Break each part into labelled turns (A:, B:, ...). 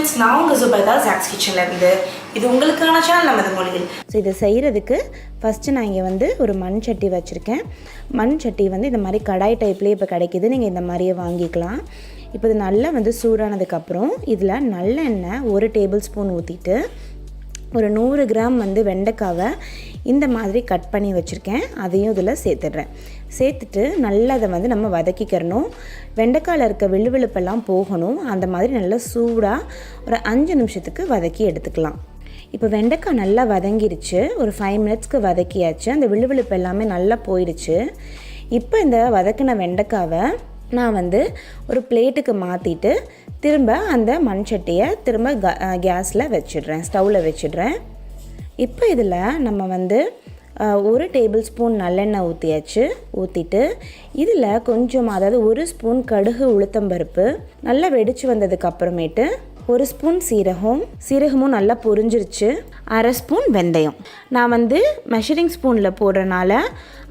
A: Friends, நான் உங்கள் Zubaida Jacks கிச்சன்லேருந்து. இது உங்களுக்கான சேனல் நமது மொழியில்.
B: ஸோ இதை செய்கிறதுக்கு ஃபஸ்ட்டு நான் இங்கே வந்து ஒரு மண் சட்டி வச்சுருக்கேன். மண் சட்டி வந்து இந்த மாதிரி கடாய் டைப்லேயே இப்போ கிடைக்கிது, நீங்கள் இந்த மாதிரியே வாங்கிக்கலாம். இப்போ இது நல்லா வந்து சூடானதுக்கப்புறம் இதில் நல்லெண்ணெய் 1 டேபிள் ஸ்பூன் ஊற்றிட்டு ஒரு 100 கிராம் வந்து வெண்டைக்காவை இந்த மாதிரி கட் பண்ணி வச்சுருக்கேன், அதையும் இதில் சேர்த்துடுறேன். சேர்த்துட்டு நல்லா அதை வந்து நம்ம வதக்கிக்கிறணும். வெண்டைக்காயில் இருக்க விழுவிழுப்பெல்லாம் போகணும். அந்த மாதிரி நல்லா சூடாக ஒரு 5 நிமிஷத்துக்கு வதக்கி எடுத்துக்கலாம். இப்போ வெண்டைக்காய் நல்லா வதங்கிருச்சு, ஒரு 5 மினிட்ஸ்க்கு வதக்கியாச்சு. அந்த விழுவிழுப்பு எல்லாமே நல்லா போயிடுச்சு. இப்போ இந்த வதக்கின வெண்டைக்காவை நான் வந்து ஒரு பிளேட்டுக்கு மாற்றிட்டு திரும்ப அந்த மண் சட்டியை திரும்ப கேஸில் வச்சிடுறேன், ஸ்டவ்வில் வச்சிடுறேன். இப்போ இதில் நம்ம வந்து 1 டேபிள் ஸ்பூன் நல்லெண்ணெய் ஊற்றிட்டு இதில் கொஞ்சமாக, அதாவது 1 ஸ்பூன் கடுகு உளுத்தம்பருப்பு நல்லா வெடித்து வந்ததுக்கப்புறமேட்டு 1 ஸ்பூன் சீரகமும் நல்லா பொரிஞ்சிருச்சு. 1/2 ஸ்பூன் வெந்தயம். நான் வந்து மெஷரிங் ஸ்பூனில் போடுறனால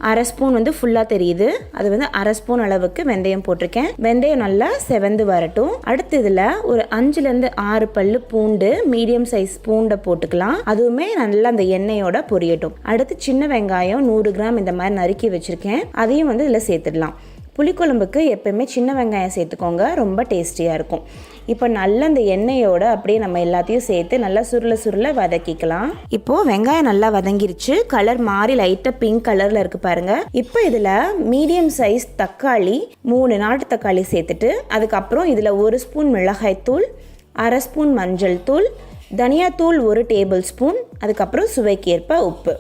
B: 1/2 ஸ்பூன் வந்து ஃபுல்லாக தெரியுது, அது வந்து 1/2 ஸ்பூன் அளவுக்கு வெந்தயம் போட்டிருக்கேன். வெந்தயம் நல்லா செவந்து வரட்டும். அடுத்து இதில் ஒரு 5லேருந்து 6 பல்லு பூண்டு, மீடியம் சைஸ் பூண்டை போட்டுக்கலாம். அதுவுமே நல்லா அந்த எண்ணெயோட பொரியட்டும். அடுத்து சின்ன வெங்காயம் 100 கிராம் இந்த மாதிரி நறுக்கி வச்சுருக்கேன், அதையும் வந்து இதில் சேர்த்துடலாம். புளிக்குழம்புக்கு எப்போயுமே சின்ன வெங்காயம் சேர்த்துக்கோங்க, ரொம்ப டேஸ்டியாக இருக்கும். இப்போ நல்லா இந்த எண்ணெயோடு அப்படியே நம்ம எல்லாத்தையும் சேர்த்து நல்லா சுருள வதக்கிக்கலாம். இப்போது வெங்காயம் நல்லா வதங்கிருச்சு, கலர் மாறி லைட்டாக பிங்க் கலரில் இருக்குது பாருங்கள். இப்போ இதில் மீடியம் சைஸ் தக்காளி 3 நாட்டு தக்காளி சேர்த்துட்டு அதுக்கப்புறம் இதில் 1 ஸ்பூன் மிளகாய்த்தூள், 1/2 ஸ்பூன் மஞ்சள் தூள், தனியாத்தூள் 1 டேபிள் ஸ்பூன், அதுக்கப்புறம் சுவைக்கேற்ப உப்பு,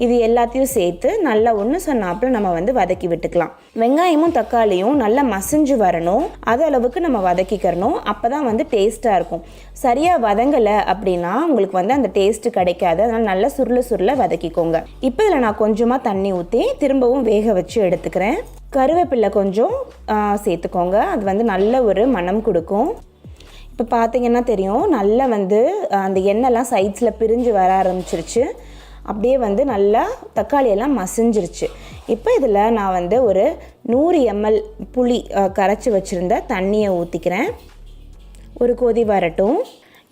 B: இது எல்லாத்தையும் சேர்த்து நல்லா ஒன்று சொன்னாப்புல நம்ம வந்து வதக்கி விட்டுக்கலாம். வெங்காயமும் தக்காளியும் நல்லா மசிஞ்சு வரணும், அது அளவுக்கு நம்ம வதக்கிக்கிறணும். அப்போ தான் வந்து டேஸ்ட்டாக இருக்கும். சரியாக வதங்கலை அப்படின்னா உங்களுக்கு வந்து அந்த டேஸ்ட்டு கிடைக்காது. அதனால் நல்லா சுருள வதக்கிக்கோங்க. இப்போ இதில் நான் கொஞ்சமாக தண்ணி ஊற்றி திரும்பவும் வேக வச்சு எடுத்துக்கிறேன். கருவேப்பிலை கொஞ்சம் சேர்த்துக்கோங்க, அது வந்து நல்ல ஒரு மணம் கொடுக்கும். இப்போ பார்த்தீங்கன்னா தெரியும், நல்லா வந்து அந்த எண்ணெய்லாம் சைட்ஸில் பிரிஞ்சு வர ஆரம்பிச்சிருச்சு. அப்படியே வந்து நல்லா தக்காளியெல்லாம் மசிஞ்சிருச்சு. இப்போ இதில் நான் வந்து ஒரு 100 ml புளி கரைச்சி வச்சுருந்த தண்ணியை ஊற்றிக்கிறேன். ஒரு கொதி வரட்டும்.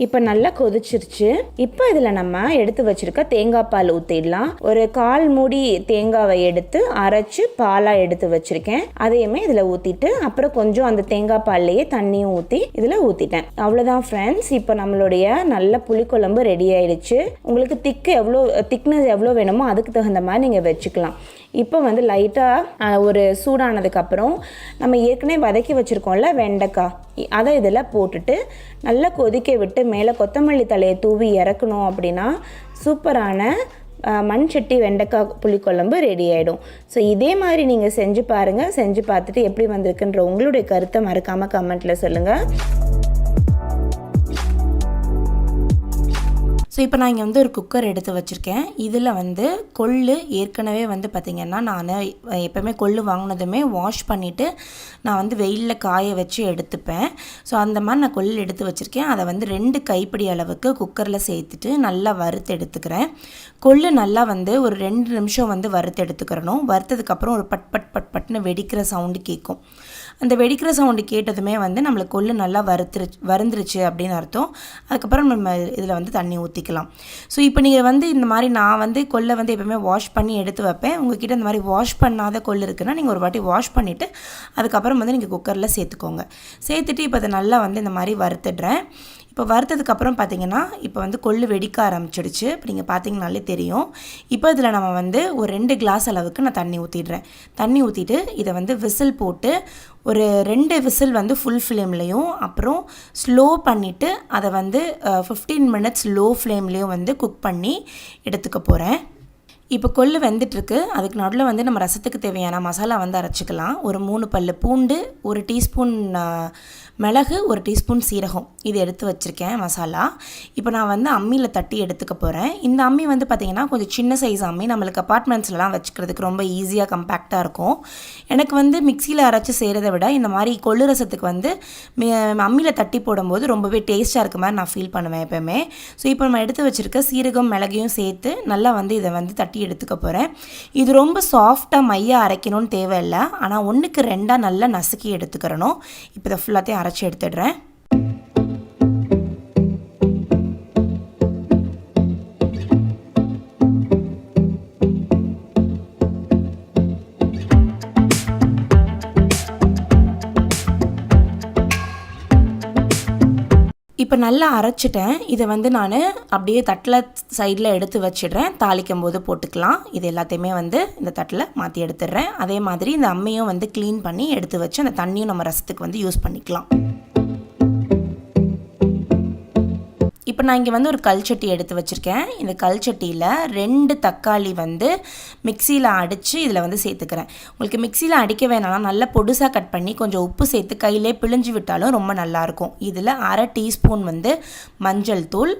B: இப்போ நல்லா கொதிச்சிருச்சு. இப்போ இதில் நம்ம எடுத்து வச்சுருக்க தேங்காய் பால் ஊற்றிடலாம். ஒரு 1/4 மூடி தேங்காவை எடுத்து அரைச்சி பாலாக எடுத்து வச்சுருக்கேன், அதையுமே இதில் ஊற்றிட்டு அப்புறம் கொஞ்சம் அந்த தேங்காய் பால்லையே தண்ணியும் ஊற்றி இதில் ஊற்றிட்டேன். அவ்வளோதான் ஃப்ரெண்ட்ஸ், இப்போ நம்மளுடைய நல்ல புளிக்குழம்பு ரெடி ஆயிடுச்சு. உங்களுக்கு திக்னஸ் எவ்வளோ வேணுமோ அதுக்கு தகுந்த மாதிரி நீங்கள் வச்சுக்கலாம். இப்போ வந்து லைட்டாக ஒரு சூடானதுக்கப்புறம் நம்ம ஏற்கனவே வதக்கி வச்சுருக்கோம்ல வெண்டைக்காய், அதை இதில் போட்டுட்டு நல்லா கொதிக்க விட்டு மேலே கொத்தமல்லி தலையை தூவி இறக்கணும். அப்படின்னா சூப்பரான மண் சட்டி வெண்டைக்காய் புளிக்குழம்பு ரெடி ஆகிடும். ஸோ இதே மாதிரி நீங்கள் செஞ்சு பாருங்கள். செஞ்சு பார்த்துட்டு எப்படி வந்திருக்குன்ற உங்களுடைய கருத்தை மறக்காமல் கமெண்ட்டில் சொல்லுங்கள். ஸோ இப்போ நான் இங்கே வந்து ஒரு குக்கர் எடுத்து வச்சுருக்கேன். இதில் வந்து கொள்ளு ஏற்கனவே வந்து பார்த்திங்கன்னா நான் எப்போவுமே கொள்ளு வாங்கினதுமே வாஷ் பண்ணிவிட்டு நான் வந்து வெயிலில் காய வச்சு எடுத்துப்பேன். ஸோ அந்த மாதிரி நான் கொள்ளு எடுத்து வச்சுருக்கேன். அதை வந்து 2 கைப்பிடி அளவுக்கு குக்கரில் சேர்த்துட்டு நல்லா வறுத்து எடுத்துக்கிறேன். கொள்ளு நல்லா வந்து ஒரு 2 நிமிஷம் வந்து வறுத்து எடுத்துக்கிறணும். வறுத்ததுக்கப்புறம் ஒரு பட்னு வெடிக்கிற சவுண்டு கேட்கும். அந்த வெடிக்கிற சவுண்டு கேட்டதுமே வந்து நம்மளுக்கு கொள்ளு நல்லா வறுந்துருச்சு அப்படின்னு அர்த்தம். அதுக்கப்புறம் நம்ம இதில் வந்து தண்ணி ஊற்றிக்கலாம். ஸோ இப்போ நீங்கள் வந்து இந்த மாதிரி நான் வந்து கொள்ளை வந்து எப்போவுமே வாஷ் பண்ணி எடுத்து வைப்பேன். உங்ககிட்ட இந்த மாதிரி வாஷ் பண்ணாத கொள்ளு இருக்குன்னா நீங்கள் ஒரு வாட்டி வாஷ் பண்ணிவிட்டு அதுக்கப்புறம் வந்து நீங்கள் குக்கரில் சேர்த்துக்கோங்க. சேர்த்துட்டு இப்போ அதை நல்லா வந்து இந்த மாதிரி வறுத்துடுறேன். இப்போ வறுத்ததுக்கப்புறம் பார்த்திங்கன்னா இப்போ வந்து கொள்ளு வெடிக்க ஆரம்பிச்சிடுச்சு. இப்போ நீங்கள் பார்த்தீங்கனாலே தெரியும். இப்போ இதில் நம்ம வந்து ஒரு 2 கிளாஸ் அளவுக்கு நான் தண்ணி ஊற்றிடுறேன். தண்ணி ஊற்றிட்டு இதை வந்து விசில் போட்டு ஒரு 2 விசில் வந்து ஃபுல் ஃப்ளேம்லேயும் அப்புறம் ஸ்லோ பண்ணிவிட்டு அதை வந்து 15 மினிட்ஸ் லோ ஃப்ளேம்லேயும் வந்து குக் பண்ணி எடுத்துக்க போகிறேன். இப்போ கொள்ளு வெந்துட்டுருக்கு. அதுக்கு நடுவில் வந்து நம்ம ரசத்துக்கு தேவையான மசாலா வந்து அரைச்சிக்கலாம். ஒரு 3 பல்லு பூண்டு, 1 டீஸ்பூன் மிளகு, 1 டீஸ்பூன் சீரகம், இது எடுத்து வச்சுருக்கேன் மசாலா. இப்போ நான் வந்து அம்மியில் தட்டி எடுத்துக்க போகிறேன். இந்த அம்மி வந்து பார்த்திங்கன்னா கொஞ்சம் சின்ன சைஸ் அம்மி, நம்மளுக்கு அப்பார்ட்மெண்ட்ஸ்லாம் வச்சுக்கிறதுக்கு ரொம்ப ஈஸியாக கம்பேக்டாக இருக்கும். எனக்கு வந்து மிக்சியில் அரைச்சி செய்கிறத விட இந்த மாதிரி கொள்ளு ரசத்துக்கு வந்து அம்மியில் தட்டி போடும்போது ரொம்பவே டேஸ்ட்டாக இருக்க மாதிரி நான் ஃபீல் பண்ணுவேன் எப்போவுமே. ஸோ இப்போ நம்ம எடுத்து வச்சுருக்க சீரகம் மிளகையும் சேர்த்து நல்லா வந்து இதை வந்து தட்டி எடுத்துக்க போகிறேன். இது ரொம்ப சாஃப்டாக மையாக அரைக்கணும்னு தேவையில்லை, ஆனால் 1க்கு 2 நல்லா நசுக்கி எடுத்துக்கிறணும். இப்போ இதை ஃபுல்லாத்தையும் அரைச்சி எடுத்துடுறேன்.
A: இப்போ நல்லா அரைச்சிட்டேன். இதை வந்து நான் அப்படியே தட்டில் சைடில் எடுத்து வச்சிடுறேன். தாளிக்கும் போது போட்டுக்கலாம். இது எல்லாத்தையுமே வந்து இந்த தட்டில் மாற்றி எடுத்துடுறேன். அதே மாதிரி இந்த அம்மியும் வந்து க்ளீன் பண்ணி எடுத்து வச்சு அந்த தண்ணியும் நம்ம ரசத்துக்கு வந்து யூஸ் பண்ணிக்கலாம். இப்போ நான் இங்கே வந்து ஒரு கல்சட்டி எடுத்து வச்சுருக்கேன். இந்த கல்சட்டியில் 2 தக்காளி வந்து மிக்சியில் அடித்து இதில் வந்து சேர்த்துக்கிறேன். உங்களுக்கு மிக்சியில் அடிக்க வேணாம்னா நல்லா பொடுசாக கட் பண்ணி கொஞ்சம் உப்பு சேர்த்து கையிலே பிழிஞ்சு விட்டாலும் ரொம்ப நல்லாயிருக்கும். இதில் 1/2 டீஸ்பூன் வந்து மஞ்சள் தூள்,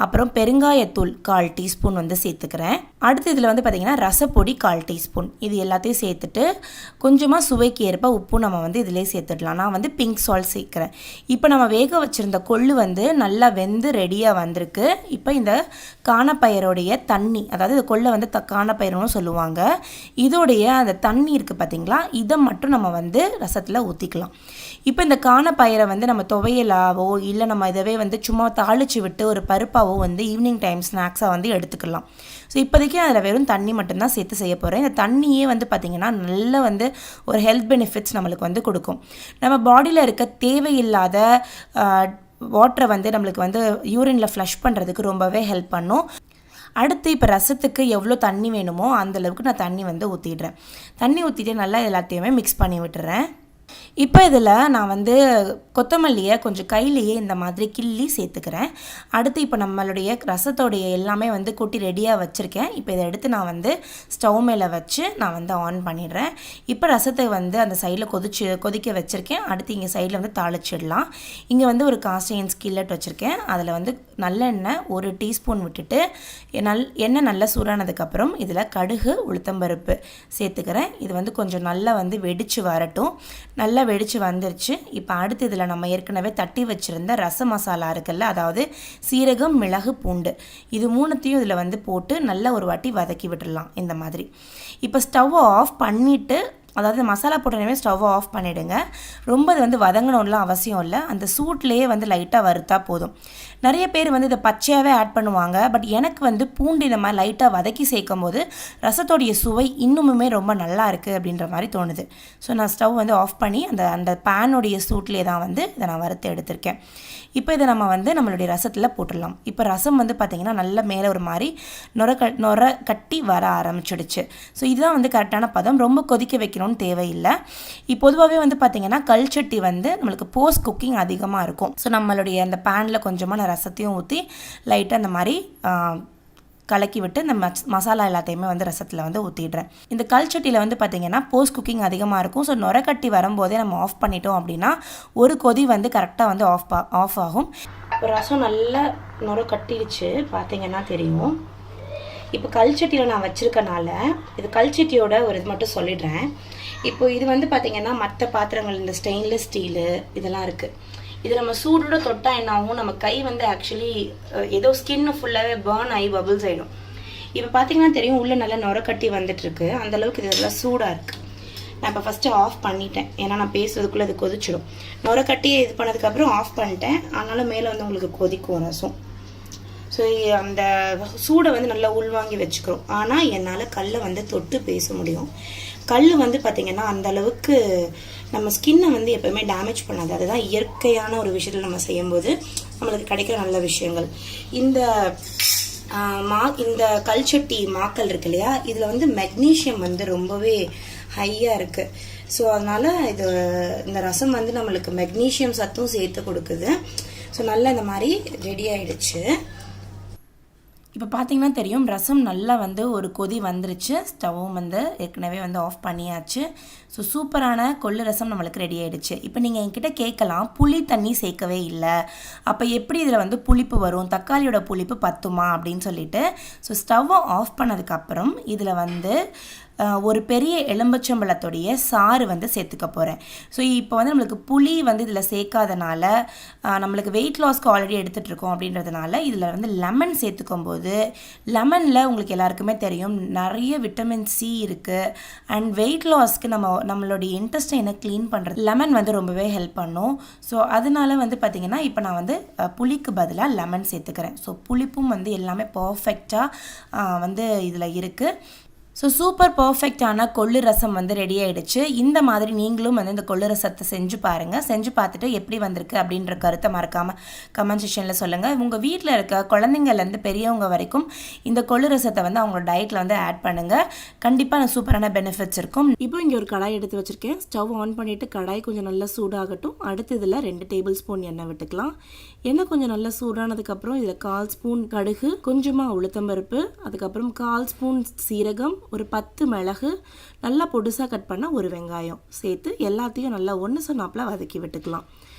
A: அப்புறம் பெருங்காயத்தூள் 1/4 டீஸ்பூன் வந்து சேர்த்துக்கிறேன். அடுத்து இதில் வந்து பார்த்திங்கன்னா ரசப்பொடி 1/4 டீஸ்பூன். இது எல்லாத்தையும் சேர்த்துட்டு கொஞ்சமாக சுவைக்கு ஏற்ப உப்பு நம்ம வந்து இதிலே சேர்த்துடலாம். நான் வந்து பிங்க் சால்ட் சேர்க்குறேன். இப்போ நம்ம வேக வச்சுருந்த கொள்ளு வந்து நல்லா வெந்து ரெடியாக வந்திருக்கு. இப்போ இந்த காணப்பயிரோடைய தண்ணி, அதாவது இந்த கொள்ளை வந்து காணப்பயிறுன்னு சொல்லுவாங்க, இதோடைய அந்த தண்ணி இருக்குது பார்த்திங்களா, இதை மட்டும் நம்ம வந்து ரசத்தில் ஊற்றிக்கலாம். இப்போ இந்த காணப்பயிரை வந்து நம்ம துவையலாவோ இல்லை நம்ம இதவே வந்து சும்மா தாளித்து விட்டு ஒரு பருப்பாவோ வந்து ஈவினிங் டைம் ஸ்நாக்ஸாக வந்து எடுத்துக்கலாம். ஸோ இப்போதைக்கு அதில் வெறும் தண்ணி மட்டும்தான் சேர்த்து செய்ய போகிறேன். இந்த தண்ணியே வந்து பார்த்திங்கன்னா நல்ல வந்து ஒரு ஹெல்த் பெனிஃபிட்ஸ் நம்மளுக்கு வந்து கொடுக்கும். நம்ம பாடியில் இருக்க தேவையில்லாத வாட்டரை வந்து நம்மளுக்கு வந்து யூரினில் ஃப்ளஷ் பண்ணுறதுக்கு ரொம்பவே ஹெல்ப் பண்ணும். அடுத்து இப்போ ரசத்துக்கு எவ்வளோ தண்ணி வேணுமோ அந்தளவுக்கு நான் தண்ணி வந்து ஊற்றிடுறேன். தண்ணி ஊற்றிட்டு நல்லா எல்லாத்தையுமே மிக்ஸ் பண்ணி விட்டுறேன். இப்போ இதில் நான் வந்து கொத்தமல்லியை கொஞ்சம் கையிலேயே இந்த மாதிரி கிள்ளி சேர்த்துக்கிறேன். அடுத்து இப்போ நம்மளுடைய ரசத்தோடைய எல்லாமே வந்து கூட்டி ரெடியாக வச்சுருக்கேன். இப்போ இதை எடுத்து நான் வந்து ஸ்டவ் மேலே வச்சு நான் வந்து ஆன் பண்ணிடுறேன். இப்போ ரசத்தை வந்து அந்த சைடில் கொதிக்க வச்சுருக்கேன். அடுத்து இங்கே சைடில் வந்து தாளிச்சிடலாம். இங்கே வந்து ஒரு காஸ்ட் அயர்ன் ஸ்கில்லட் வச்சுருக்கேன். அதில் வந்து நல்லெண்ணெய் 1 டீஸ்பூன் விட்டுட்டு எண்ணெய் நல்லா சூடானதுக்கப்புறம் இதில் கடுகு உளுத்தம்பருப்பு சேர்த்துக்கிறேன். இது வந்து கொஞ்சம் நல்லா வந்து வெடித்து வரட்டும். நல்லா வெடித்து வந்துருச்சு. இப்போ அடுத்து இதில் நம்ம ஏற்கனவே தட்டி வச்சுருந்த ரச மசாலா இருக்குல்ல, அதாவது சீரகம், மிளகு, பூண்டு, இது 3த்தையும் இதில் வந்து போட்டு நல்லா ஒரு வாட்டி வதக்கி விட்டுடலாம் இந்த மாதிரி. இப்போ ஸ்டவ்வை ஆஃப் பண்ணிவிட்டு, அதாவது மசாலா போட்டோன்னே ஸ்டவ்வை ஆஃப் பண்ணிவிடுங்க. ரொம்ப இது வந்து வதங்கணும்லாம் அவசியம் இல்லை. அந்த சூட்லேயே வந்து லைட்டாக வறுத்தா போதும். நிறைய பேர் வந்து இதை பச்சையாகவே ஆட் பண்ணுவாங்க. பட் எனக்கு வந்து பூண்டு இந்த மாதிரி லைட்டாக வதக்கி சேர்க்கும் போது ரசத்தோடைய சுவை இன்னுமுமே ரொம்ப நல்லா இருக்குது அப்படின்ற மாதிரி தோணுது. ஸோ நான் ஸ்டவ் வந்து ஆஃப் பண்ணி அந்த பேனுடைய சூட்லேயே தான் வந்து இதை நான் வறுத்து எடுத்திருக்கேன். இப்போ இதை நம்ம வந்து நம்மளுடைய ரசத்தில் போட்டுடலாம். இப்போ ரசம் வந்து பார்த்திங்கன்னா நல்ல மேலே ஒரு மாதிரி நொர கட்டி வர ஆரம்பிச்சிடுச்சு. ஸோ இதுதான் வந்து கரெக்டான பதம். ரொம்ப கொதிக்க வைக்கணும்னு தேவையில்லை. பொதுவாகவே வந்து பார்த்திங்கன்னா கல்சட்டி வந்து நம்மளுக்கு போஸ்ட் குக்கிங் அதிகமாக இருக்கும். ஸோ நம்மளுடைய அந்த பேனில் கொஞ்சமாக நான் ரசத்தையும் ஊற்றி லைட்டாக அந்த மாதிரி கலக்கி விட்டு இந்த மசாலா எல்லாத்தையுமே வந்து ரசத்தில் வந்து ஊற்றிடுறேன். இந்த கல்சட்டியில் வந்து பார்த்திங்கன்னா போஸ்ட் குக்கிங் அதிகமாக இருக்கும். ஸோ நுர கட்டி வரும்போதே நம்ம ஆஃப் பண்ணிட்டோம் அப்படின்னா ஒரு கொதி வந்து கரெக்டாக வந்து ஆஃப் ஆகும். இப்போ ரசம் நல்லா நுர கட்டிடுச்சு பார்த்திங்கன்னா தெரியும். இப்போ கல்சட்டியில் நான் வச்சுருக்கனால இது கல்சட்டியோட ஒரு இது மட்டும் சொல்லிடுறேன். இப்போ இது வந்து பார்த்திங்கன்னா மற்ற பாத்திரங்கள் இந்த ஸ்டெயின்லெஸ் ஸ்டீலு இதெல்லாம் இருக்குது. இது நம்ம சூடோட தொட்டால் என்ன ஆகும், நம்ம கை வந்து ஆக்சுவலி ஏதோ ஸ்கின்னு ஃபுல்லாகவே பேர்ன் ஆகி பபிள்ஸ் ஆகிடும். இப்போ பார்த்தீங்கன்னா தெரியும் உள்ளே நல்லா நுர கட்டி வந்துட்டுருக்கு. அந்தளவுக்கு இது எல்லாம் சூடாக இருக்குது. நான் இப்போ ஃபஸ்ட்டு ஆஃப் பண்ணிட்டேன். ஏன்னா நான் பேசுறதுக்குள்ளே அது கொதிச்சிடும். நுர கட்டி இது பண்ணதுக்கப்புறம் ஆஃப் பண்ணிட்டேன். அதனால் மேலே வந்து உங்களுக்கு கொதிக்கும் ரசம். ஸோ அந்த சூடை வந்து நல்லா உள்வாங்கி வச்சுக்கிறோம். ஆனால் என்னால் கல்லை வந்து தொட்டு பேச முடியும். கல் வந்து பார்த்திங்கன்னா அந்தளவுக்கு நம்ம ஸ்கின்னை வந்து எப்போவுமே டேமேஜ் பண்ணாது. அதுதான் இயற்கையான ஒரு விஷயத்தில் நம்ம செய்யும்போது நம்மளுக்கு கிடைக்கிற நல்ல விஷயங்கள். இந்த கல்சட்டி மாக்கள் இருக்கு இல்லையா, இதில் வந்து மெக்னீஷியம் வந்து ரொம்பவே ஹையாக இருக்குது. ஸோ அதனால் இந்த ரசம் வந்து நம்மளுக்கு மெக்னீஷியம் சத்தும் சேர்த்து கொடுக்குது. ஸோ நல்லா இந்த மாதிரி ரெடி ஆகிடுச்சு. இப்போ பார்த்தீங்கன்னா தெரியும் ரசம் நல்லா வந்து ஒரு கொதி வந்துருச்சு. ஸ்டவ்வும் வந்து ஏற்கனவே வந்து ஆஃப் பண்ணியாச்சு. ஸோ சூப்பரான கொள்ளு ரசம் நம்மளுக்கு ரெடி ஆகிடுச்சு. இப்போ நீங்கள் என்கிட்ட கேட்கலாம், புளி தண்ணி சேர்க்கவே இல்லை, அப்போ எப்படி இதில் வந்து புளிப்பு வரும், தக்காளியோட புளிப்பு பத்துமா அப்படின்னு சொல்லிட்டு. ஸோ ஸ்டவ்வை ஆஃப் பண்ணதுக்கப்புறம் இதில் வந்து ஒரு பெரிய எலும்பச்சம்பழத்துடைய சாறு வந்து சேர்த்துக்க போகிறேன். ஸோ இப்போ வந்து நம்மளுக்கு புளி வந்து இதில் சேர்க்காதனால நம்மளுக்கு வெயிட் லாஸ்க்கு ஆல்ரெடி எடுத்துகிட்டு இருக்கோம் அப்படின்றதுனால இதில் வந்து லெமன் சேர்த்துக்கும் போது, லெமனில் உங்களுக்கு எல்லாருக்குமே தெரியும் நிறைய விட்டமின் சி இருக்குது. அண்ட் வெயிட் லாஸ்க்கு நம்மளுடைய இன்டெஸ்டைனை க்ளீன் பண்ணுறது லெமன் வந்து ரொம்பவே ஹெல்ப் பண்ணும். ஸோ அதனால வந்து பார்த்திங்கன்னா இப்போ நான் வந்து புளிக்கு பதிலாக லெமன் சேர்த்துக்கிறேன். ஸோ புளிப்பும் வந்து எல்லாமே பர்ஃபெக்டாக வந்து இதில் இருக்குது. ஸோ சூப்பர் பர்ஃபெக்டான கொள்ளு ரசம் வந்து ரெடி ஆகிடுச்சு. இந்த மாதிரி நீங்களும் வந்து இந்த கொள்ளு ரசத்தை செஞ்சு பாருங்கள். செஞ்சு பார்த்துட்டு எப்படி வந்திருக்கு அப்படின்ற கருத்தை மறக்காமல் கமெண்ட் செக்ஷனில் சொல்லுங்கள். உங்கள் வீட்டில் இருக்க குழந்தைங்கள்லேருந்து பெரியவங்க வரைக்கும் இந்த கொள்ளு ரசத்தை வந்து அவங்களோட டயட்டில் வந்து ஆட் பண்ணுங்கள். கண்டிப்பாக சூப்பரான பெனிஃபிட்ஸ் இருக்கும். இப்போ இங்கே ஒரு கடாய் எடுத்து வச்சுருக்கேன். ஸ்டவ் ஆன் பண்ணிவிட்டு கடாய் கொஞ்சம் நல்லா சூடாகட்டும். அடுத்து இதில் 2 டேபிள் ஸ்பூன் எண்ணெய் விட்டுக்கலாம். எண்ணெய் கொஞ்சம் நல்லா சூடானதுக்கப்புறம் இதில் 1/4 ஸ்பூன் கடுகு, கொஞ்சமாக உளுத்தம்பருப்பு, அதுக்கப்புறம் 1/4 ஸ்பூன் சீரகம், ஒரு 10 மிளகு, நல்லா பொடுசாக கட் பண்ண ஒரு வெங்காயம் சேர்த்து எல்லாத்தையும் நல்லா ஒன்று சொன்னாப்பில் வதக்கி விட்டுக்கலாம்.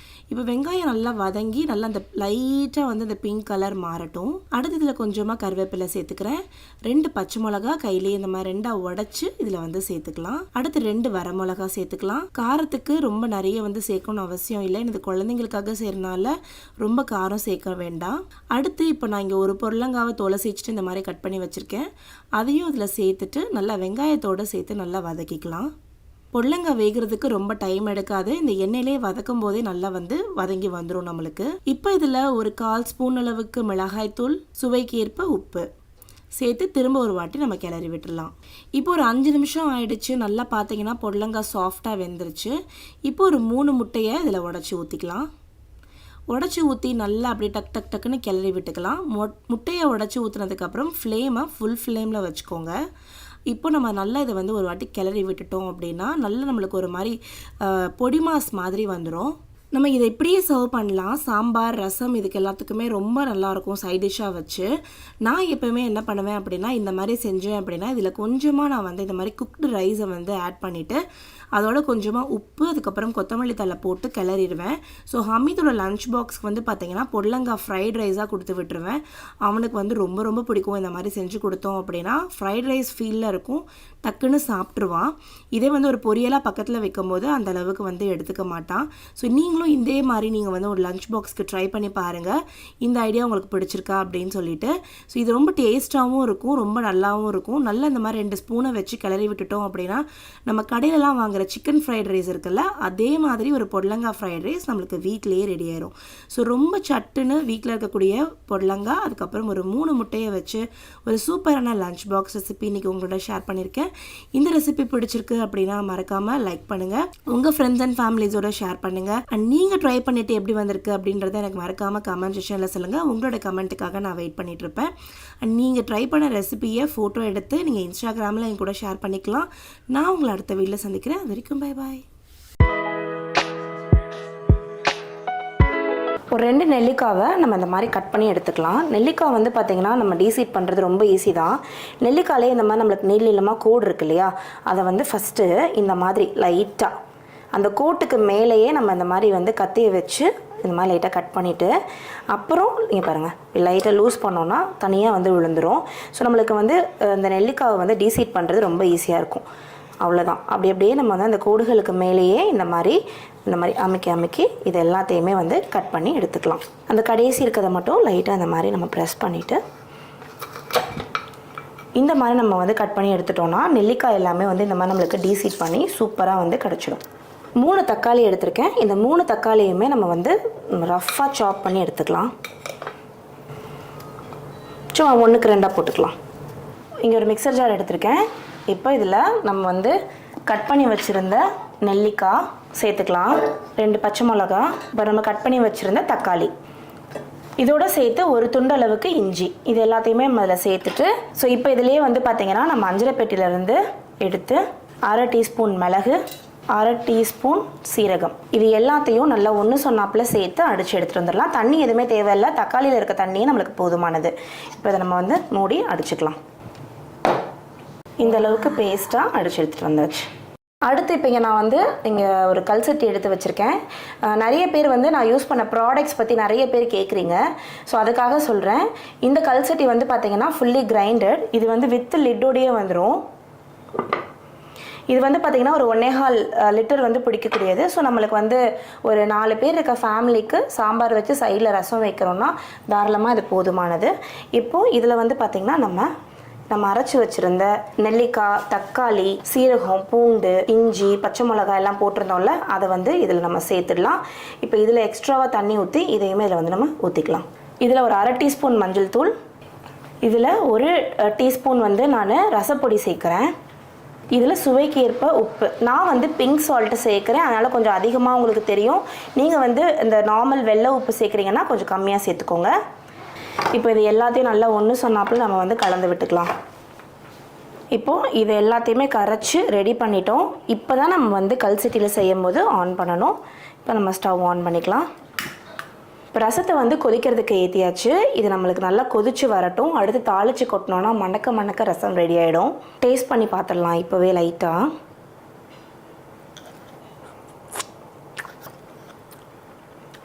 A: இப்போ வெங்காயம் நல்லா வதங்கி நல்லா அந்த லைட்டாக வந்து அந்த பிங்க் கலர் மாறட்டும். அடுத்து இதில் கொஞ்சமாக கருவேப்பிலை சேர்த்துக்கிறேன். 2 பச்சை மிளகா கையிலேயே இந்த மாதிரி 2 உடச்சி இதில் வந்து சேர்த்துக்கலாம். அடுத்து 2 வரமிளகா சேர்த்துக்கலாம். காரத்துக்கு ரொம்ப நிறைய வந்து சேர்க்கணும்னு அவசியம் இல்லை. இந்த குழந்தைங்களுக்காக சேர்னால ரொம்ப காரம் சேர்க்க வேண்டாம். அடுத்து இப்போ நான் இங்கே ஒரு பொருளங்காவை தோலை சீச்சிட்டு இந்த மாதிரி கட் பண்ணி வச்சுருக்கேன். அதையும் இதில் சேர்த்துட்டு நல்லா வெங்காயத்தோடு சேர்த்து நல்லா வதக்கிக்கலாம். பொடலங்காய் வேகிறதுக்கு ரொம்ப டைம் எடுக்காது. இந்த எண்ணெயிலே வதக்கும் போதே நல்லா வந்து வதங்கி வந்துடும் நம்மளுக்கு. இப்போ இதில் ஒரு 1/4 ஸ்பூன் அளவுக்கு மிளகாய்த்தூள், சுவைக்கு ஏற்ப உப்பு சேர்த்து திரும்ப ஒரு வாட்டி நம்ம கிளறி விட்டுடலாம். இப்போ ஒரு 5 நிமிஷம் ஆயிடுச்சு. நல்லா பார்த்தீங்கன்னா பொடலங்காய் சாஃப்டாக வெந்துருச்சு. இப்போ ஒரு 3 முட்டையை இதில் உடச்சி ஊற்றிக்கலாம். உடச்சி ஊற்றி நல்லா அப்படியே டக் டக் டக்குன்னு கிளறி விட்டுக்கலாம். முட்டையை உடச்சி ஊற்றுனதுக்கப்புறம் ஃப்ளேமை ஃபுல் ஃப்ளேமில் வச்சுக்கோங்க. இப்போ நம்ம நல்லா இதை வந்து ஒரு வாட்டி கிளறி விட்டுட்டோம் அப்படின்னா நல்லா நம்மளுக்கு ஒரு மாதிரி பொடி மாஸ் மாதிரி வந்துடும். நம்ம இதை இப்படியே சர்வ் பண்ணலாம். சாம்பார், ரசம் இதுக்கு எல்லாத்துக்குமே ரொம்ப நல்லாயிருக்கும் சைட் டிஷ்ஷாக வச்சு. நான் எப்போவுமே என்ன பண்ணுவேன் அப்படின்னா இந்த மாதிரி செஞ்சேன் அப்படின்னா இதில் கொஞ்சமாக நான் வந்து இந்த மாதிரி குக்டு ரைஸை வந்து ஆட் பண்ணிவிட்டு அதோட கொஞ்சமாக உப்பு, அதுக்கப்புறம் கொத்தமல்லி தழை போட்டு கிளறிடுவேன். ஸோ ஹமீதோட லஞ்ச் பாக்ஸ்க்கு வந்து பார்த்திங்கன்னா பொடலங்காய் ஃப்ரைட் ரைஸாக கொடுத்து விட்டுருவேன். அவனுக்கு வந்து ரொம்ப ரொம்ப பிடிக்கும். இந்த மாதிரி செஞ்சு கொடுத்தோம் அப்படின்னா ஃப்ரைட் ரைஸ் ஃபீலில் இருக்கும், டக்குன்னு சாப்பிட்ருவான். இதே வந்து ஒரு பொரியலாக பக்கத்தில் வைக்கும்போது அந்த அளவுக்கு வந்து எடுத்துக்க மாட்டான். ஸோ நீங்களும் இதே மாதிரி நீங்கள் வந்து ஒரு லஞ்ச் பாக்ஸ்க்கு ட்ரை பண்ணி பாருங்கள். இந்த ஐடியா உங்களுக்கு பிடிச்சிருக்கா அப்படின்னு சொல்லிட்டு. ஸோ இது ரொம்ப டேஸ்ட்டாகவும் இருக்கும், ரொம்ப நல்லாவும் இருக்கும். நல்லா இந்த மாதிரி 2 ஸ்பூனை வச்சு கிளறி விட்டுட்டோம் அப்படின்னா நம்ம கடையிலலாம் வாங்குற சிக்கன் ஃப்ரைட் ரைஸ் இருக்குல்ல, அதே மாதிரி ஒரு பொடலங்காய் ஃப்ரைட் ரைஸ் நம்மளுக்கு வீட்டிலேயே ரெடி ஆயிரும். ஸோ ரொம்ப சட்டுன்னு வீட்டில் இருக்கக்கூடிய பொடலங்காய், அதுக்கப்புறம் ஒரு 3 முட்டையை வச்சு ஒரு சூப்பரான லஞ்ச் பாக்ஸ் ரெசிபி இன்றைக்கி உங்களோட ஷேர் பண்ணியிருக்கேன். இந்த ரெசிபி பிடிச்சிருக்கு அப்படின்னா மறக்காமல் லைக் பண்ணுங்கள், உங்கள் ஃப்ரெண்ட்ஸ் அண்ட் ஃபேமிலிஸோட ஷேர் பண்ணுங்கள். அண்ட் நீங்கள் ட்ரை பண்ணிவிட்டு எப்படி வந்திருக்கு அப்படின்றத எனக்கு மறக்காமல் கமெண்ட் செக்ஷனில் சொல்லுங்கள். உங்களோட கமெண்ட்டுக்காக நான் வெயிட் பண்ணிகிட்ருப்பேன். அண்ட் நீங்கள் ட்ரை பண்ண ரெசிபியை ஃபோட்டோ எடுத்து நீங்கள் இன்ஸ்டாகிராமில் என் கூட ஷேர் பண்ணிக்கலாம். நான் உங்களை அடுத்த வீடியோவில் சந்திக்கிறேன். அது வரைக்கும் பை பாய். ஒரு 2 நெல்லிக்காவை நம்ம இந்த மாதிரி கட் பண்ணி எடுத்துக்கலாம். நெல்லிக்காய் வந்து பார்த்திங்கன்னா நம்ம டீசீட் பண்ணுறது ரொம்ப ஈஸி தான். நெல்லிக்காயிலே இந்த மாதிரி நம்மளுக்கு நீளமாக கோடு இருக்கு இல்லையா, அதை வந்து ஃபஸ்ட்டு இந்த மாதிரி லைட்டாக அந்த கோட்டுக்கு மேலேயே நம்ம இந்த மாதிரி வந்து கத்தியை வச்சு இந்த மாதிரி லைட்டாக கட் பண்ணிவிட்டு அப்புறம் நீங்கள் பாருங்கள் லைட்டாக லூஸ் பண்ணோன்னா தனியாக வந்து விழுந்துடும். ஸோ நம்மளுக்கு வந்து இந்த நெல்லிக்காவை வந்து டீசீட் பண்ணுறது ரொம்ப ஈஸியாக இருக்கும். அவ்வளோதான். அப்படியே நம்ம வந்து அந்த கோடுகளுக்கு மேலேயே இந்த மாதிரி அமுக்கி இது எல்லாத்தையுமே வந்து கட் பண்ணி எடுத்துக்கலாம். அந்த கடைசி இருக்கிறத மட்டும் லைட்டாக இந்த மாதிரி நம்ம ப்ரெஸ் பண்ணிவிட்டு இந்த மாதிரி நம்ம வந்து கட் பண்ணி எடுத்துட்டோம்னா நெல்லிக்காய் எல்லாமே வந்து இந்த மாதிரி நம்மளுக்கு டீசீட் பண்ணி சூப்பராக வந்து கிடச்சிடும். 3 தக்காளி எடுத்திருக்கேன். இந்த 3 தக்காளியுமே நம்ம வந்து ரஃப்பாக சாப் பண்ணி எடுத்துக்கலாம். சும்மா 1க்கு 2 போட்டுக்கலாம். இங்கே ஒரு மிக்சர் ஜார் எடுத்திருக்கேன். இப்போ இதில் நம்ம வந்து கட் பண்ணி வச்சுருந்த நெல்லிக்காய் சேர்த்துக்கலாம், 2 பச்சை மிளகா, இப்போ நம்ம கட் பண்ணி வச்சுருந்த தக்காளி, இதோட சேர்த்து ஒரு துண்டு அளவுக்கு இஞ்சி, இது எல்லாத்தையுமே நம்ம அதில் சேர்த்துட்டு ஸோ இப்போ இதிலேயே வந்து பார்த்திங்கன்னா நம்ம அஞ்சரை பெட்டியிலேருந்து எடுத்து 1/2 டீஸ்பூன் மிளகு, 1/2 டீஸ்பூன் சீரகம், இது எல்லாத்தையும் நல்லா ஒன்று சொன்னாப்பில் சேர்த்து அடித்து எடுத்துகிட்டு வந்துடலாம். தண்ணி எதுவுமே தேவையில்லை, தக்காளியில் இருக்க தண்ணியே நம்மளுக்கு போதுமானது. இப்போ இதை நம்ம வந்து மூடி அடிச்சுக்கலாம். இந்த அளவுக்கு பேஸ்ட்டாக அடித்து எடுத்துகிட்டு வந்தாச்சு. அடுத்து இப்போ இங்கே நான் வந்து இங்கே ஒரு கல்சட்டி எடுத்து வச்சுருக்கேன். நிறைய பேர் வந்து நான் யூஸ் பண்ண ப்ராடக்ட்ஸ் பற்றி நிறைய பேர் கேட்குறீங்க. ஸோ அதுக்காக சொல்கிறேன். இந்த கல்சட்டி வந்து பார்த்திங்கன்னா ஃபுல்லி கிரைண்டட். இது வந்து வித் லிட்டோடையே வந்துடும். இது வந்து பார்த்திங்கன்னா ஒரு 1.25 லிட்டர் வந்து பிடிக்கக்கூடியது. ஸோ நம்மளுக்கு வந்து ஒரு 4 பேர் இருக்க ஃபேமிலிக்கு சாம்பார் வச்சு சைடில் ரசம் வைக்கிறோன்னா தாராளமாக இது போதுமானது. இப்போது இதில் வந்து பார்த்திங்கன்னா நம்ம அரைச்சி வச்சுருந்த நெல்லிக்காய், தக்காளி, சீரகம், பூண்டு, இஞ்சி, பச்சை மிளகாய் எல்லாம் போட்டிருந்தோம்ல, அதை வந்து இதில் நம்ம சேர்த்துடலாம். இப்போ இதில் எக்ஸ்ட்ராவாக தண்ணி ஊற்றி இதையுமே இதில் வந்து நம்ம ஊற்றிக்கலாம். இதில் ஒரு 1/2 டீஸ்பூன் மஞ்சள் தூள், இதில் ஒரு டீஸ்பூன் வந்து நான் ரசப்பொடி சேர்க்குறேன். இதில் சுவைக்கு ஏற்ப உப்பு. நான் வந்து பிங்க் சால்ட்டு சேர்க்குறேன், அதனால் கொஞ்சம் அதிகமாக உங்களுக்கு தெரியும். நீங்கள் வந்து இந்த நார்மல் வெள்ளை உப்பு சேர்க்குறீங்கன்னா கொஞ்சம் கம்மியாக சேர்த்துக்கோங்க. இப்போ இது எல்லாத்தையும் நல்லா ஒன்று சொன்னாப்புல நம்ம வந்து கலந்து விட்டுக்கலாம். இப்போது இது எல்லாத்தையுமே கரைச்சி ரெடி பண்ணிட்டோம். இப்போ தான் நம்ம வந்து கல் சட்டியில் செய்யும் போது ஆன் பண்ணணும். இப்போ நம்ம ஸ்டவ் ஆன் பண்ணிக்கலாம். இப்போ ரசத்தை வந்து கொதிக்கிறதுக்கு ஏற்றியாச்சு. இது நம்மளுக்கு நல்லா கொதிச்சு வரட்டும். அடுத்து தாளித்து கொட்டினோன்னா மணக்க மணக்க ரசம் ரெடி ஆகிடும். டேஸ்ட் பண்ணி பார்த்துடலாம் இப்போவே லைட்டாக.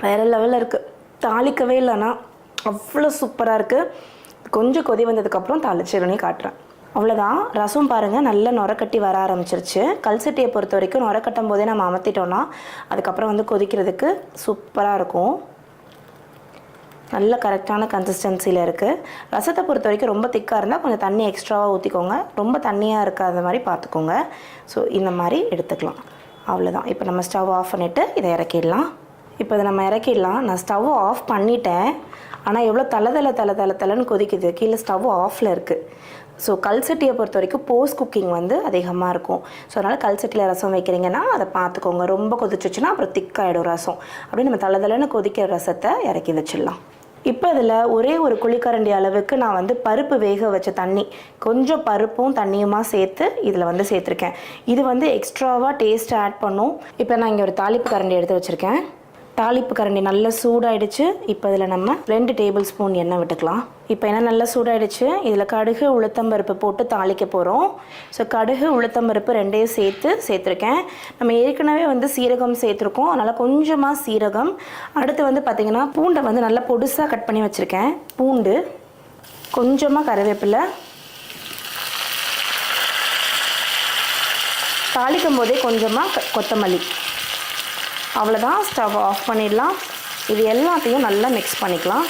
A: வேறு லெவலில் இருக்குது. தாளிக்கவே இல்லைன்னா அவ்வளோ சூப்பராக இருக்குது. கொஞ்சம் கொதி வந்ததுக்கப்புறம் தாளிச்சிருனே காட்டுறேன். அவ்வளோதான். ரசம் பாருங்கள் நல்லா நுரக்கட்டி வர ஆரம்பிச்சிருச்சு. கல் சட்டியை பொறுத்த வரைக்கும் நுரக்கட்டும் போதே நம்ம அமர்த்திட்டோன்னா அதுக்கப்புறம் வந்து கொதிக்கிறதுக்கு சூப்பராக இருக்கும். நல்ல கரெக்டான கன்சிஸ்டன்சியில் இருக்குது. ரசத்தை பொறுத்த வரைக்கும் ரொம்ப திக்காக இருந்தால் கொஞ்சம் தண்ணி எக்ஸ்ட்ராவாக ஊற்றிக்கோங்க. ரொம்ப தண்ணியாக இருக்காத மாதிரி பார்த்துக்கோங்க. ஸோ இந்த மாதிரி எடுத்துக்கலாம். அவ்வளோதான். இப்போ நம்ம ஸ்டவ் ஆஃப் பண்ணிவிட்டு இதை இறக்கிடலாம். இப்போ இதை நம்ம இறக்கிடலாம். நான் ஸ்டவ் ஆஃப் பண்ணிட்டேன், ஆனால் எவ்வளோ தலைன்னு கொதிக்குது. கீழே ஸ்டவ் ஆஃபில் இருக்குது. ஸோ கல் சட்டியை பொறுத்த வரைக்கும் போஸ்ட் குக்கிங் வந்து அதிகமாக இருக்கும். ஸோ அதனால் கல் சட்டியில் ரசம் வைக்கிறீங்கன்னா அதை பார்த்துக்கோங்க. ரொம்ப கொதிச்சிச்சுன்னா அப்புறம் திக்காகிடும் ரசம். அப்படியே நம்ம தலைன்னு கொதிக்கிற ரசத்தை இறக்கி வச்சிடலாம். இப்போ இதில் ஒரே ஒரு குழிக்கரண்டி அளவுக்கு நான் வந்து பருப்பு வேக வச்ச தண்ணி, கொஞ்சம் பருப்பும் தண்ணியுமா சேர்த்து இதில் வந்து சேர்த்துருக்கேன். இது வந்து எக்ஸ்ட்ராவாக டேஸ்ட் ஆட் பண்ணும். இப்போ நான் இங்கே ஒரு தாளிப்பு கரண்டி எடுத்து வச்சுருக்கேன். தாளிப்பு கரண்டி நல்லா சூடாயிடுச்சு. இப்போ இதில் நம்ம 2 டேபிள் ஸ்பூன் எண்ணெய் விட்டுக்கலாம். இப்போ எண்ணெய் நல்லா சூடாயிடுச்சு. இதில் கடுகு உளுத்தம்பருப்பு போட்டு தாளிக்க போகிறோம். ஸோ கடுகு உளுத்தம்பருப்பு ரெண்டையும் சேர்த்துருக்கேன். நம்ம ஏற்கனவே வந்து சீரகம் சேர்த்துருக்கோம், அதனால் கொஞ்சமாக சீரகம். அடுத்து வந்து பார்த்திங்கன்னா பூண்டை வந்து நல்லா பொடுசாக கட் பண்ணி வச்சுருக்கேன். பூண்டு, கொஞ்சமாக கருவேப்பிலை. தாளிக்கும் போதே கொஞ்சமாக கொத்தமல்லி. அவ்வளோதான். ஸ்டவ் ஆஃப் பண்ணிடலாம். இது எல்லாத்தையும் நல்லா மிக்ஸ் பண்ணிக்கலாம்.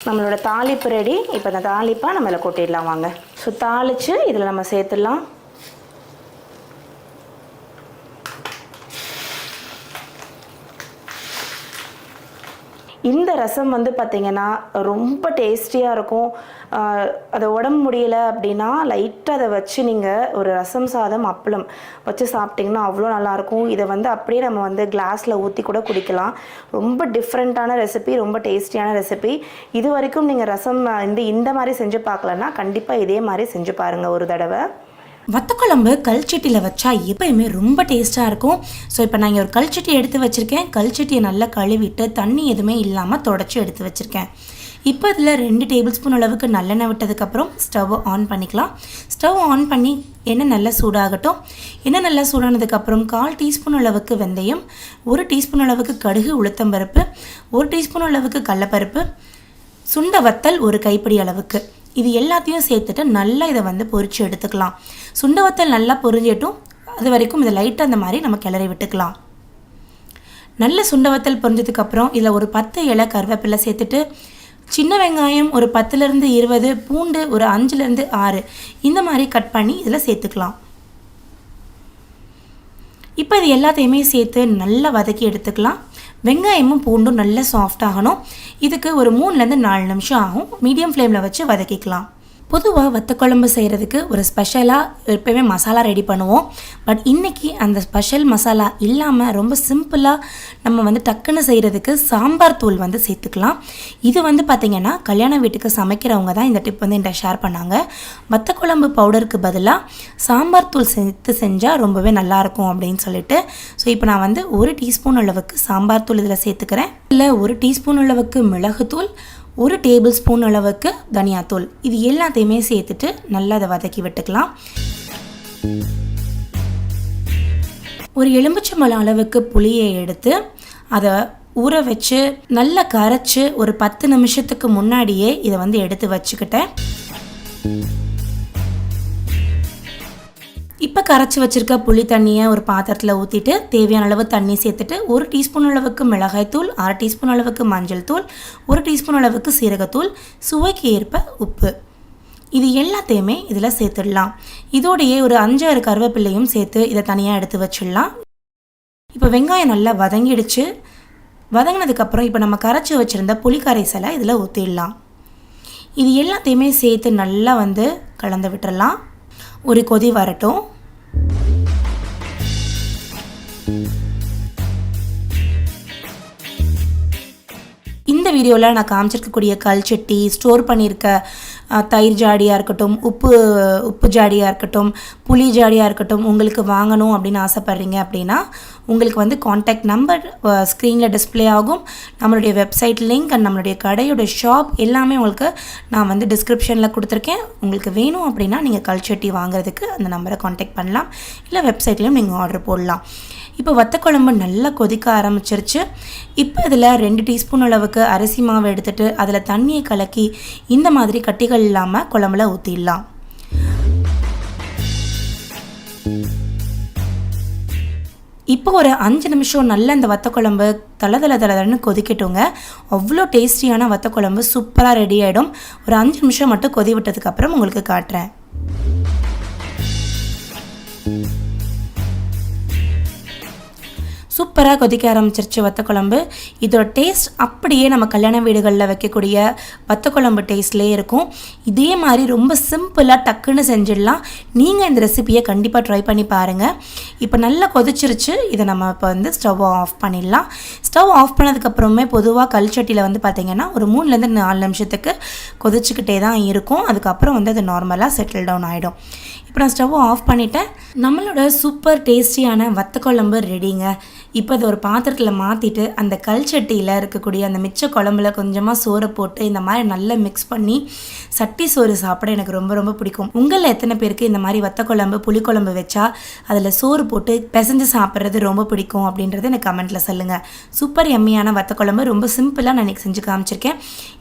A: நம்மளோட தாளிப்பு ரெடி. இப்போ இந்த தாளிப்பை நம்ம இதில் கொட்டிடலாம் வாங்க. ஸோ தாளித்து இதில் நம்ம சேர்த்துடலாம். இந்த ரசம் வந்து பார்த்திங்கன்னா ரொம்ப டேஸ்டியாக இருக்கும். அதை உடம்பு முடியலை அப்படின்னா லைட்டாக அதை வச்சு நீங்கள் ஒரு ரசம் சாதம் அப்பளம் வச்சு சாப்பிட்டிங்கன்னா அவ்வளோ நல்லாயிருக்கும். இதை வந்து அப்படியே நம்ம வந்து கிளாஸில் ஊற்றி கூட குடிக்கலாம். ரொம்ப டிஃப்ரெண்ட்டான ரெசிபி, ரொம்ப டேஸ்டியான ரெசிபி. இது வரைக்கும் நீங்கள் ரசம் இந்த மாதிரி செஞ்சு பார்க்கலன்னா கண்டிப்பாக இதே மாதிரி செஞ்சு பாருங்கள் ஒரு தடவை.
B: வத்தக்குழம்பு கல்ச்சட்டியில் வச்சா எப்பயுமே ரொம்ப டேஸ்ட்டாக இருக்கும். ஸோ இப்போ நான் இங்கே ஒரு கல்ச்சட்டி எடுத்து வச்சுருக்கேன். கல்ச்சட்டியை நல்லா கழுவிட்டு தண்ணி எதுவுமே இல்லாமல் தொடச்சி எடுத்து வச்சுருக்கேன். இப்போ இதில் 2 டேபிள் ஸ்பூன் அளவுக்கு நல்லெண்ணெய் விட்டதுக்கப்புறம் ஸ்டவ் ஆன் பண்ணிக்கலாம். ஸ்டவ் ஆன் பண்ணி எண்ணெய் நல்லா சூடாகட்டும். எண்ணெய் நல்லா சூடானதுக்கப்புறம் 1/4 டீஸ்பூன் அளவுக்கு வெந்தயம், 1 டீஸ்பூன் அளவுக்கு கடுகு உளுத்தம்பருப்பு, 1 டீஸ்பூன் அளவுக்கு கடலப்பருப்பு, சுண்ட வத்தல் 1 கைப்பிடி அளவுக்கு, இது எல்லாத்தையும் சேர்த்துட்டு நல்லா இதை வந்து பொரித்து எடுத்துக்கலாம். சுண்டவத்தல் நல்லா பொரிஞ்சிட்டும், அது வரைக்கும் இதை லைட்டாக அந்த மாதிரி நம்ம கிளறி விட்டுக்கலாம். நல்ல சுண்டவத்தல் பொரிஞ்சதுக்கப்புறம் இதில் ஒரு 10 இலை கருவேப்பிலை சேர்த்துட்டு, சின்ன வெங்காயம் ஒரு 10லேருந்து 20, பூண்டு ஒரு 5லேருந்து 6 இந்த மாதிரி கட் பண்ணி இதில் சேர்த்துக்கலாம். இப்போ இது எல்லாத்தையுமே சேர்த்து நல்லா வதக்கி எடுத்துக்கலாம். வெங்காயமும் பூண்டும் நல்லா சாஃப்ட் ஆகணும். இதுக்கு ஒரு 3லேருந்து 4 நிமிஷம் ஆகும். மீடியம் ஃப்ளேமில் வச்சு வதக்கிக்கலாம். பொதுவாக வத்தக்குழம்பு செய்கிறதுக்கு ஒரு ஸ்பெஷலாக எப்போயுமே மசாலா ரெடி பண்ணுவோம். பட் இன்றைக்கி அந்த ஸ்பெஷல் மசாலா இல்லாமல் ரொம்ப சிம்பிளாக நம்ம வந்து டக்குன்னு செய்கிறதுக்கு சாம்பார் தூள் வந்து சேர்த்துக்கலாம். இது வந்து பார்த்திங்கன்னா கல்யாண வீட்டுக்கு சமைக்கிறவங்க தான் இந்த டிப் வந்து என்கிட்ட ஷேர் பண்ணாங்க. வத்தக்குழம்பு பவுடருக்கு பதிலாக சாம்பார் தூள் சேர்த்து செஞ்சால் ரொம்பவே நல்லாயிருக்கும் அப்படின்னு சொல்லிட்டு. ஸோ இப்போ நான் வந்து 1 டீஸ்பூன் அளவுக்கு சாம்பார் தூள் இதில் சேர்த்துக்கிறேன். இல்லை 1 டீஸ்பூன் அளவுக்கு மிளகுத்தூள், 1 டேபிள் ஸ்பூன் அளவுக்கு தனியாத்தூள், இது எல்லாத்தையுமே சேர்த்துட்டு நல்லா அதை வதக்கி விட்டுக்கலாம். ஒரு எலுமிச்சம்பழம் அளவுக்கு புளியை எடுத்து அதை ஊற வச்சு நல்லா கரைச்சி ஒரு 10 நிமிஷத்துக்கு முன்னாடியே இதை வந்து எடுத்து வச்சுக்கிட்டேன். இப்போ கரைச்சி வச்சுருக்க புளி தண்ணியை ஒரு பாத்திரத்தில் ஊற்றிட்டு தேவையான அளவு தண்ணி சேர்த்துட்டு 1 டீஸ்பூன் அளவுக்கு மிளகாய்த்தூள், 1/2 டீஸ்பூன் அளவுக்கு மஞ்சள் தூள், 1 டீஸ்பூன் அளவுக்கு சீரகத்தூள், சுவைக்கு ஏற்ப உப்பு, இது எல்லாத்தையுமே இதில் சேர்த்துடலாம். இதோடையே ஒரு 5-6 கருவேப்பிலையும் சேர்த்து இதை தனியாக எடுத்து வச்சிடலாம். இப்போ வெங்காயம் நல்லா வதங்கிடுச்சு. வதங்கினதுக்கப்புறம் இப்போ நம்ம கரைச்சி வச்சுருந்த புளி கரைசலை இதில் ஊற்றிடலாம்.
A: இது எல்லாத்தையுமே சேர்த்து நல்லா வந்து கலந்து விட்டுறலாம். ஒரு கொதி வரட்டும். இந்த வீடியோவில் நான் காமிச்சிருக்கக்கூடிய கல்சட்டி, ஸ்டோர் பண்ணியிருக்க தயிர் ஜாடியாக இருக்கட்டும், உப்பு ஜாடியாக இருக்கட்டும், புளி ஜாடியாக இருக்கட்டும், உங்களுக்கு வாங்கணும் அப்படின்னு ஆசைப்பட்றீங்க அப்படின்னா உங்களுக்கு வந்து காண்டாக்ட் நம்பர் ஸ்க்ரீனில் டிஸ்பிளே ஆகும். நம்மளுடைய வெப்சைட் லிங்க் அண்ட் நம்மளுடைய கடையோட ஷாப் எல்லாமே உங்களுக்கு நான் வந்து டிஸ்கிரிப்ஷனில் கொடுத்துருக்கேன். உங்களுக்கு வேணும் அப்படின்னா நீங்கள் கல்சட்டி வாங்குறதுக்கு அந்த நம்பரை காண்டாக்ட் பண்ணலாம். இல்லை வெப்சைட்லேயும் நீங்கள் ஆர்டர் போடலாம். இப்போ வத்தக்குழம்பு நல்லா கொதிக்க ஆரம்பிச்சிருச்சு. இப்போ இதில் 2 டீஸ்பூன் அளவுக்கு அரிசி மாவு எடுத்துகிட்டு அதில் தண்ணியை கலக்கி இந்த மாதிரி கட்டிகள் இல்லாமல் குழம்புல ஊற்றிடலாம். இப்போ ஒரு 5 நிமிஷம் நல்லா இந்த வத்தக்குழம்பு தளன்னு கொதிக்கட்டுங்க. அவ்வளோ டேஸ்டியான வத்தக்குழம்பு சூப்பராக ரெடி ஆகிடும். ஒரு 5 நிமிஷம் மட்டும் கொதி விட்டதுக்கப்புறம் உங்களுக்கு காட்டுறேன். சூப்பராக கொதிக்க ஆரம்பிச்சிருச்சு வத்தக்குழம்பு. இதோட டேஸ்ட் அப்படியே நம்ம கல்யாண வீடுகளில் வைக்கக்கூடிய வத்தக்குழம்பு டேஸ்ட்லேயே இருக்கும். இதே மாதிரி ரொம்ப சிம்பிளாக டக்குன்னு செஞ்சிடலாம். நீங்கள் இந்த ரெசிபியை கண்டிப்பாக ட்ரை பண்ணி பாருங்கள். இப்போ நல்லா கொதிச்சிருச்சு. இதை நம்ம இப்போ வந்து ஸ்டவ் ஆஃப் பண்ணிடலாம். ஸ்டவ் ஆஃப் பண்ணதுக்கப்புறமே பொதுவாக கல்சட்டியில் வந்து பார்த்திங்கன்னா ஒரு 3லேருந்து 4 நிமிஷத்துக்கு கொதிச்சுக்கிட்டே தான் இருக்கும். அதுக்கப்புறம் வந்து அது நார்மலாக செட்டில் டவுன் ஆகிடும். இப்போ நான் ஸ்டவ் ஆஃப் பண்ணிவிட்டேன். நம்மளோட சூப்பர் டேஸ்டியான வத்தக்குழம்பு ரெடிங்க. இப்போ அதை ஒரு பாத்திரத்தில் மாற்றிட்டு அந்த கல்சட்டியில் இருக்கக்கூடிய அந்த மிச்ச குழம்புல கொஞ்சமாக சோறை போட்டு இந்த மாதிரி நல்லா மிக்ஸ் பண்ணி சட்டி சோறு சாப்பிட எனக்கு ரொம்ப ரொம்ப பிடிக்கும். உங்களில் எத்தனை பேருக்கு இந்த மாதிரி வத்தக்குழம்பு புளிக்குழம்பு வச்சா அதில் சோறு போட்டு பிசைஞ்சு சாப்பிட்றது ரொம்ப பிடிக்கும் அப்படின்றது எனக்கு கமெண்ட்டில் சொல்லுங்கள். சூப்பர் எம்மியான வத்தக்குழம்பு ரொம்ப சிம்பிளாக நான் இன்றைக்கி செஞ்சு காமிச்சிருக்கேன்.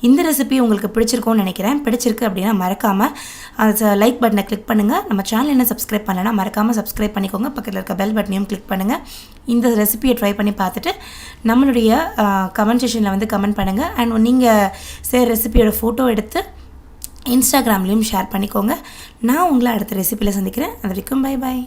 A: இந்த ரெசிபி உங்களுக்கு பிடிச்சிருக்கும்னு நினைக்கிறேன். பிடிச்சிருக்கு அப்படின்னா மறக்காமல் அது லைக் பட்டனை கிளிக் பண்ணுங்கள். நம்ம சேனல் என்ன சப்ஸ்கிரைப் பண்ணலைன்னா மறக்காமல் சப்ஸ்கிரைப் பண்ணிக்கோங்க. பக்கத்தில் இருக்க பெல் பட்டனையும் கிளிக் பண்ணுங்கள். இந்த ரெசிபியை ட்ரை பண்ணி பார்த்துட்டு நம்மளுடைய கமெண்ட் செக்ஷனில் வந்து கமெண்ட் பண்ணுங்கள். அண்ட் நீங்கள் செய்கிற ரெசிபியோட ஃபோட்டோ எடுத்து இன்ஸ்டாகிராம்லேயும் ஷேர் பண்ணிக்கோங்க. நான் உங்களை அடுத்த ரெசிபியில் சந்திக்கிறேன். அது வரைக்கும் பை பாய்.